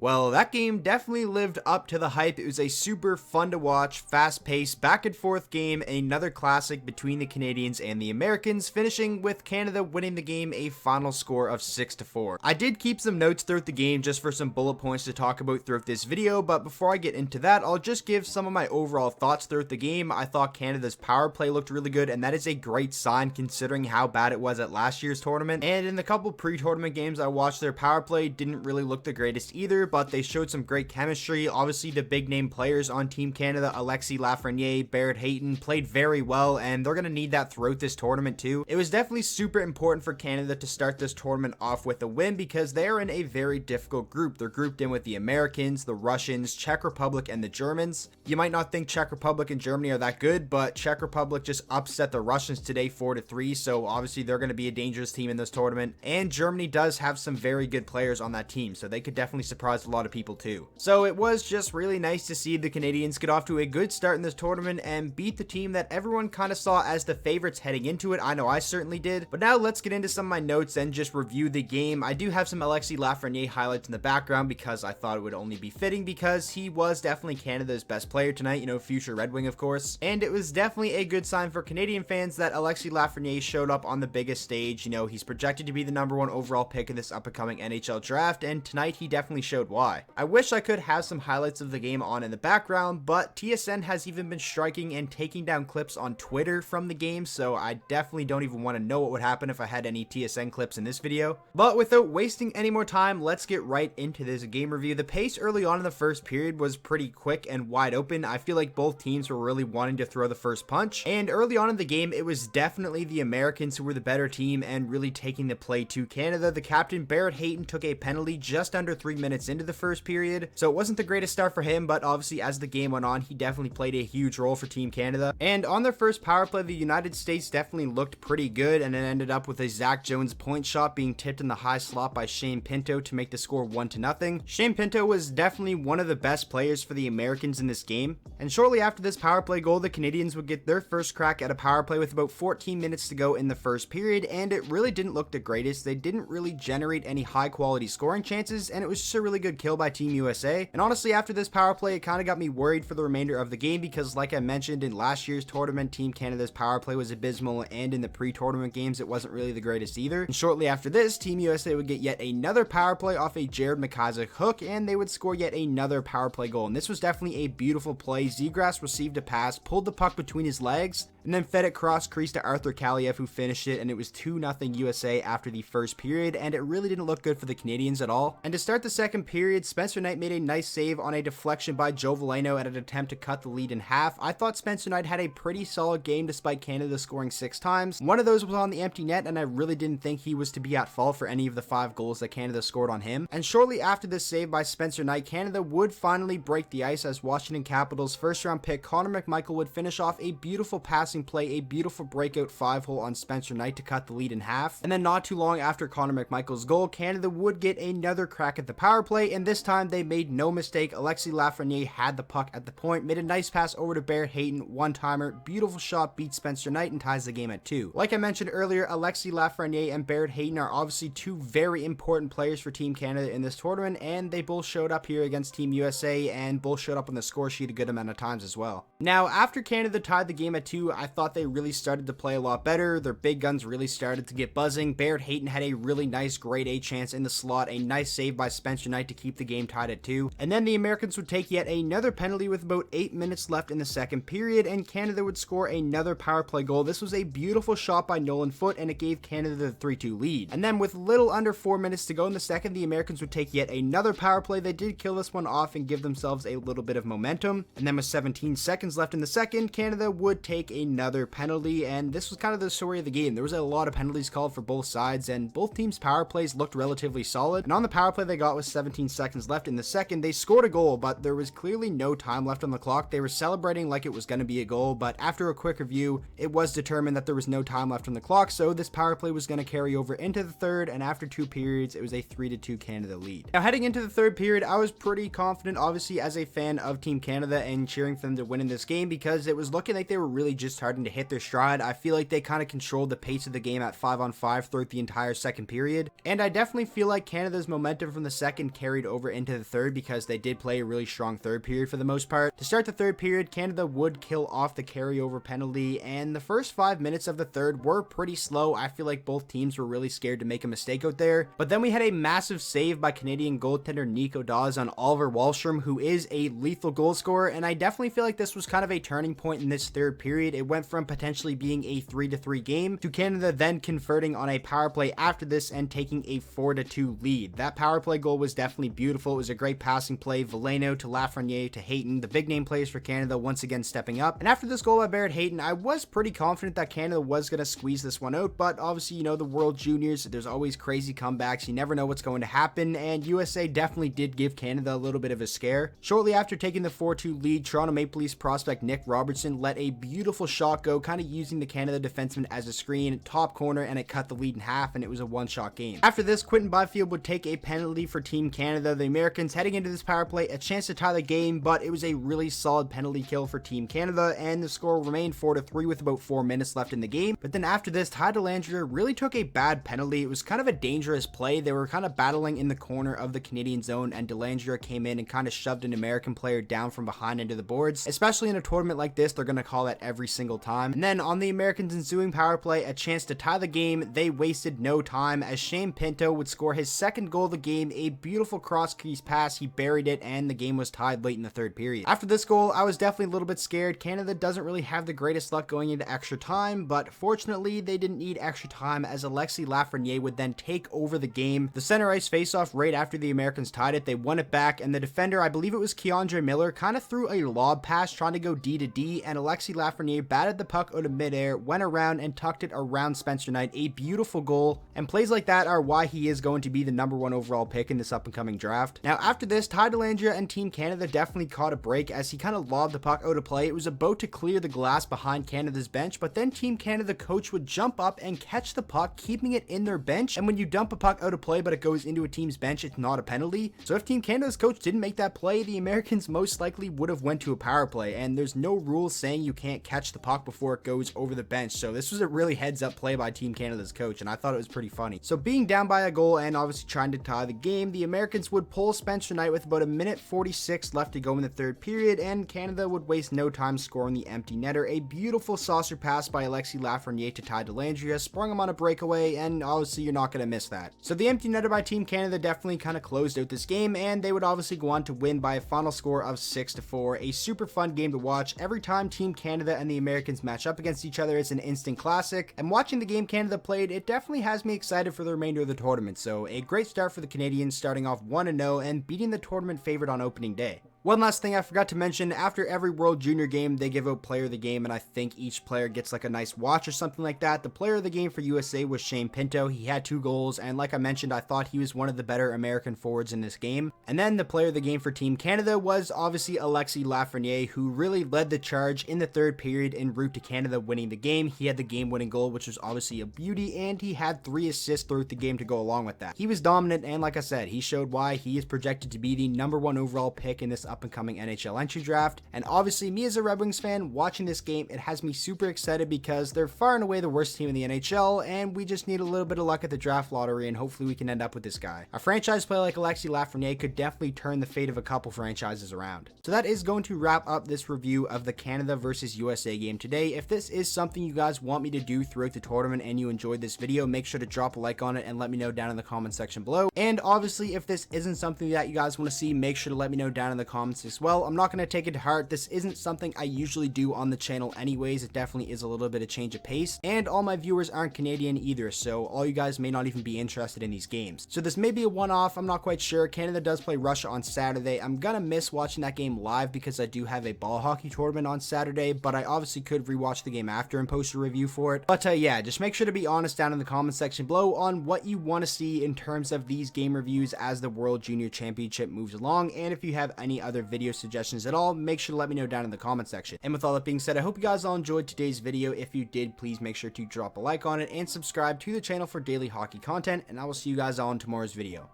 Well, that game definitely lived up to the hype. It was a super fun to watch, fast-paced, back-and-forth game, another classic between the Canadians and the Americans, finishing with Canada winning the game a final score of 6-4. I did keep some notes throughout the game just for some bullet points to talk about throughout this video, but before I get into that, I'll just give some of my overall thoughts throughout the game. I thought Canada's power play looked really good, and that is a great sign considering how bad it was at last year's tournament. And in the couple pre-tournament games I watched, their power play didn't really look the greatest either, but they showed some great chemistry. Obviously, the big name players on Team Canada, Alexis Lafreniere, Barrett Hayton, played very well, and they're going to need that throughout this tournament too. It was definitely super important for Canada to start this tournament off with a win because they are in a very difficult group. They're grouped in with the Americans, the Russians, Czech Republic, and the Germans. You might not think Czech Republic and Germany are that good, but Czech Republic just upset the Russians today 4-3, so obviously they're going to be a dangerous team in this tournament. And Germany does have some very good players on that team, so they could definitely surprise a lot of people too. So it was just really nice to see the Canadians get off to a good start in this tournament and beat the team that everyone kind of saw as the favorites heading into it. I know I certainly did. But now let's get into some of my notes and just review the game. I do have some Alexis Lafreniere highlights in the background because I thought it would only be fitting because he was definitely Canada's best player tonight, you know, future Red Wing of course. And it was definitely a good sign for Canadian fans that Alexis Lafreniere showed up on the biggest stage. You know, he's projected to be the #1 overall pick in this upcoming NHL draft, and tonight he definitely showed why. I wish I could have some highlights of the game on in the background, but TSN has even been striking and taking down clips on Twitter from the game, so I definitely don't even want to know what would happen if I had any TSN clips in this video. But without wasting any more time, let's get right into this game review. The pace early on in the first period was pretty quick and wide open. I feel like both teams were really wanting to throw the first punch, and early on in the game, it was definitely the Americans who were the better team and really taking the play to Canada. The captain, Barrett Hayton, took a penalty just under 3 minutes into the first period, so it wasn't the greatest start for him, but obviously as the game went on, he definitely played a huge role for Team Canada. And on their first power play, the United States definitely looked pretty good, and it ended up with a Zach Jones point shot being tipped in the high slot by Shane Pinto to make the score 1-0. Shane Pinto was definitely one of the best players for the Americans in this game, and shortly after this power play goal, the Canadians would get their first crack at a power play with about 14 minutes to go in the first period, and it really didn't look the greatest. They didn't really generate any high quality scoring chances, and it was just a really good kill by Team USA. And honestly, after this power play, it kind of got me worried for the remainder of the game because, like I mentioned, in last year's tournament, Team Canada's power play was abysmal, and in the pre-tournament games, it wasn't really the greatest either. And shortly after this, Team USA would get yet another power play off a Jared McIsaac hook, and they would score yet another power play goal. And this was definitely a beautiful play. Zegras received a pass, pulled the puck between his legs, and then fed it cross crease to Arthur Kaliev, who finished it, and it was 2-0 USA after the first period, and it really didn't look good for the Canadians at all. And to start the second period, Spencer Knight made a nice save on a deflection by Joe Veleno at an attempt to cut the lead in half. I thought Spencer Knight had a pretty solid game despite Canada scoring 6 times. One of those was on the empty net, and I really didn't think he was to be at fault for any of the 5 goals that Canada scored on him. And shortly after this save by Spencer Knight, Canada would finally break the ice as Washington Capitals first round pick Connor McMichael would finish off a beautiful passing play, a beautiful breakout 5-hole on Spencer Knight to cut the lead in half. And then not too long after Connor McMichael's goal, Canada would get another crack at the power play, and this time they made no mistake. Alexis Lafreniere had the puck at the point, made a nice pass over to Barrett Hayton, one-timer, beautiful shot, beats Spencer Knight and ties the game at 2. Like I mentioned earlier, Alexis Lafreniere and Barrett Hayton are obviously 2 very important players for Team Canada in this tournament, and they both showed up here against Team USA and both showed up on the score sheet a good amount of times as well. Now, after Canada tied the game at 2, I thought they really started to play a lot better. Their big guns really started to get buzzing. Barrett Hayton had a really nice grade A chance in the slot, a nice save by Spencer Knight to keep the game tied at 2. And then the Americans would take yet another penalty with about 8 minutes left in the second period, and Canada would score another power play goal. This was a beautiful shot by Nolan Foote, and it gave Canada the 3-2 lead. And then with little under 4 minutes to go in the second, the Americans would take yet another power play. They did kill this one off and give themselves a little bit of momentum. And then with 17 seconds left in the second, Canada would take another penalty, and this was kind of the story of the game. There was a lot of penalties called for both sides, and both teams' power plays looked relatively solid. And on the power play they got with 17 seconds left in the second, they scored a goal, but there was clearly no time left on the clock. They were celebrating like it was going to be a goal, but after a quick review, it was determined that there was no time left on the clock, so this power play was going to carry over into the third, and after 2 periods, it was a 3-2 Canada lead. Now, heading into the third period, I was pretty confident, obviously, as a fan of Team Canada and cheering for them to win in this game because it was looking like they were really just starting to hit their stride. I feel like they kind of controlled the pace of the game at 5-on-5 throughout the entire second period, and I definitely feel like Canada's momentum from the second carried carried over into the third because they did play a really strong third period for the most part. To start the third period, Canada would kill off the carryover penalty, and the first 5 minutes of the third were pretty slow. I feel like both teams were really scared to make a mistake out there, but then we had a massive save by Canadian goaltender Nic Robertson on Oliver Wahlstrom, who is a lethal goal scorer, and I definitely feel like this was kind of a turning point in this third period. It went from potentially being a 3-3 game to Canada then converting on a power play after this and taking a 4-2 lead. That power play goal was definitely beautiful. It was a great passing play. Veleno to Lafreniere to Hayton, the big name players for Canada once again stepping up. And after this goal by Barrett Hayton, I was pretty confident that Canada was going to squeeze this one out, but obviously, you know, the World Juniors, there's always crazy comebacks. You never know what's going to happen, and USA definitely did give Canada a little bit of a scare. Shortly after taking the 4-2 lead, Toronto Maple Leafs prospect Nic Robertson let a beautiful shot go, kind of using the Canada defenseman as a screen, top corner, and it cut the lead in half, and it was a one-shot game. After this, Quinton Byfield would take a penalty for Team Canada. The Americans heading into this power play, a chance to tie the game, but it was a really solid penalty kill for Team Canada, and the score remained 4-3 with about 4 minutes left in the game. But then after this, Ty Dellandrea really took a bad penalty. It was kind of a dangerous play. They were kind of battling in the corner of the Canadian zone, and Dellandrea came in and kind of shoved an American player down from behind into the boards. Especially in a tournament like this, they're going to call that every single time. And then on the Americans' ensuing power play, a chance to tie the game. They wasted no time as Shane Pinto would score his second goal of the game, a beautiful cross crease pass. He buried it, and the game was tied late in the third period. After this goal, I was definitely a little bit scared. Canada doesn't really have the greatest luck going into extra time, but fortunately they didn't need extra time as Alexis Lafreniere would then take over the game. The center ice faceoff right after the Americans tied it, they won it back, and the defender, I believe it was Keandre Miller, kind of threw a lob pass trying to go D to D, and Alexis Lafreniere batted the puck out of midair, went around and tucked it around Spencer Knight. A beautiful goal, and plays like that are why he is going to be the #1 overall pick in this up and coming draft. Now after this, Ty Dellandrea and Team Canada definitely caught a break as he kind of lobbed the puck out of play. It was about to clear the glass behind Canada's bench, but then Team Canada coach would jump up and catch the puck, keeping it in their bench. And when you dump a puck out of play but it goes into a team's bench, it's not a penalty. So if Team Canada's coach didn't make that play, the Americans most likely would have went to a power play, and there's no rule saying you can't catch the puck before it goes over the bench. So this was a really heads up play by Team Canada's coach, and I thought it was pretty funny. So being down by a goal and obviously trying to tie the game, the Americans would pull Spencer Knight with about a minute 46 left to go in the third period, and Canada would waste no time scoring the empty netter. A beautiful saucer pass by Alexis Lafreniere to Ty Dellandrea, sprung him on a breakaway, and obviously you're not going to miss that. So the empty netter by Team Canada definitely kind of closed out this game, and they would obviously go on to win by a final score of 6-4. A super fun game to watch. Every time Team Canada and the Americans match up against each other, it's an instant classic, and watching the game Canada played, it definitely has me excited for the remainder of the tournament. So a great start for the Canadians, starting off 1-0 and beating the tournament favorite on opening day. One last thing I forgot to mention, after every World Junior game, they give out player of the game, and I think each player gets like a nice watch or something like that. The player of the game for USA was Shane Pinto. He had 2 goals, and like I mentioned, I thought he was one of the better American forwards in this game. And then the player of the game for Team Canada was obviously Alexis Lafreniere, who really led the charge in the third period en route to Canada winning the game. He had the game-winning goal, which was obviously a beauty, and he had 3 assists throughout the game to go along with that. He was dominant, and like I said, he showed why he is projected to be the #1 overall pick in this up-and-coming NHL entry draft. And obviously, me as a Red Wings fan watching this game, it has me super excited because they're far and away the worst team in the NHL, and we just need a little bit of luck at the draft lottery, and hopefully we can end up with this guy. A franchise player like Alexis Lafreniere could definitely turn the fate of a couple franchises around. So that is going to wrap up this review of the Canada versus USA game today. If this is something you guys want me to do throughout the tournament and you enjoyed this video, make sure to drop a like on it and let me know down in the comment section below. And obviously, if this isn't something that you guys want to see, make sure to let me know down in the comments as well. I'm not going to take it to heart. This isn't something I usually do on the channel anyways. It definitely is a little bit of change of pace, and all my viewers aren't Canadian either, so all you guys may not even be interested in these games. So this may be a one-off. I'm not quite sure. Canada does play Russia on Saturday. I'm gonna miss watching that game live because I do have a ball hockey tournament on Saturday, but I obviously could rewatch the game after and post a review for it. But yeah, just make sure to be honest down in the comment section below on what you want to see in terms of these game reviews as the World Junior Championship moves along, and if you have any other video suggestions at all, make sure to let me know down in the comment section. And with all that being said, I hope you guys all enjoyed today's video. If you did, please make sure to drop a like on it and subscribe to the channel for daily hockey content, and I will see you guys all in tomorrow's video.